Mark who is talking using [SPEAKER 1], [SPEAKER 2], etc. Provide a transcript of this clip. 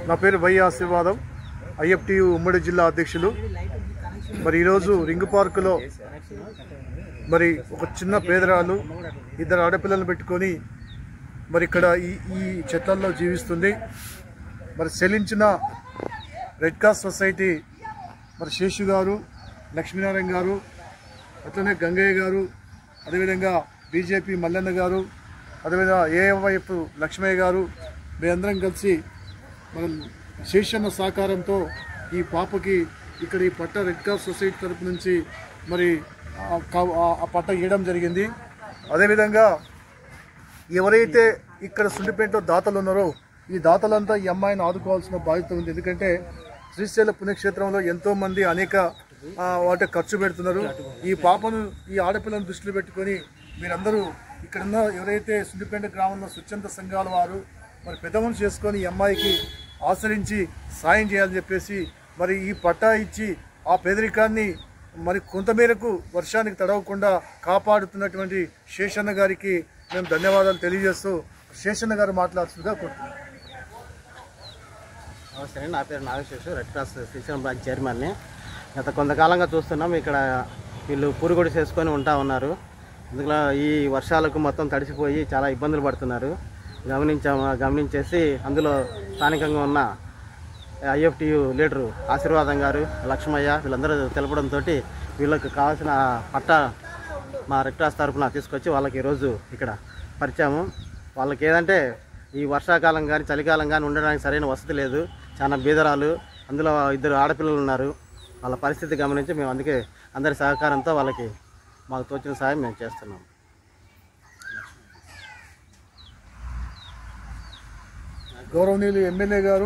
[SPEAKER 1] నా పేరు వై ఆశీర్వాదం, ఐఎఫ్టియు ఉమ్మడి జిల్లా అధ్యక్షులు. మరి ఈరోజు రింగ్ పార్కులో మరి ఒక చిన్న పేదరాలు ఇద్దరు ఆడపిల్లలను పెట్టుకొని మరి ఇక్కడ ఈ చెట్లల్లో జీవిస్తుంది. మరి చెల్లించిన రెడ్ క్రాస్ సొసైటీ మరి శేషు గారు, లక్ష్మీనారాయణ గారు, అట్లనే గంగయ్య గారు, అదేవిధంగా బీజేపీ మల్లన్న గారు, అదేవిధంగా ఏఎంవైఎఫ్ లక్ష్మయ్య గారు, మేమందరం కలిసి మనం శేషన్న సహకారంతో ఈ పాపకి ఇక్కడ ఈ పట్ట రెడ్ క్రాస్ సొసైటీ తరపు నుంచి మరి ఆ పట్ట ఇవ్వడం జరిగింది. అదేవిధంగా ఎవరైతే ఇక్కడ సుండిపేటలో దాతలు ఉన్నారో ఈ దాతలంతా ఈ అమ్మాయిని ఆదుకోవాల్సిన బాధ్యత ఉంది. ఎందుకంటే శ్రీశైల పుణ్యక్షేత్రంలో ఎంతోమంది అనేక వాటి ఖర్చు పెడుతున్నారు. ఈ పాపను, ఈ ఆడపిల్లను దృష్టిలో పెట్టుకొని మీరందరూ ఇక్కడున్న ఎవరైతే సుండిపేట గ్రామంలో స్వచ్ఛంద సంఘాల వారు మరి పెద్ద మనిషి చేసుకొని ఈ అమ్మాయికి ఆచరించి సాయం చేయాలని చెప్పేసి మరి ఈ పట్టా ఇచ్చి ఆ పేదరికాన్ని మరి కొంతమేరకు వర్షానికి తడవకుండా కాపాడుతున్నటువంటి శేషన్న గారికి మేము ధన్యవాదాలు తెలియజేస్తూ శేషన్న గారు మాట్లాడుతుందిగా కోరుతున్నాం.
[SPEAKER 2] నమస్తే అండి, నా పేరు Nagaseshu, Red Cross Srisailam branch చైర్మన్ని. గత కొంతకాలంగా చూస్తున్నాం ఇక్కడ వీళ్ళు పూరుగుడి చేసుకొని ఉంటా ఉన్నారు. అందులో ఈ వర్షాలకు మొత్తం తడిసిపోయి చాలా ఇబ్బందులు పడుతున్నారు. గమనించేసి అందులో స్థానికంగా ఉన్న ఐఎఫ్టియు లీడరు ఆశీర్వాదం గారు, లక్ష్మయ్య వీళ్ళందరూ తెలపడంతో వీళ్ళకి కావాల్సిన పట్ట మా రెడ్ క్రాస్ తరఫున తీసుకొచ్చి వాళ్ళకి ఈరోజు ఇక్కడ పరిచాము. వాళ్ళకి ఏదంటే ఈ వర్షాకాలం కానీ చలికాలం కానీ ఉండడానికి సరైన వసతి లేదు, చాలా బీదరాలు, అందులో ఇద్దరు ఆడపిల్లలు ఉన్నారు. వాళ్ళ పరిస్థితి గమనించి మేము అందుకే అందరి సహకారంతో వాళ్ళకి మాకు తోచిన సాయం మేము చేస్తున్నాం.
[SPEAKER 1] గౌరవనీయులు ఎమ్మెల్యే గారు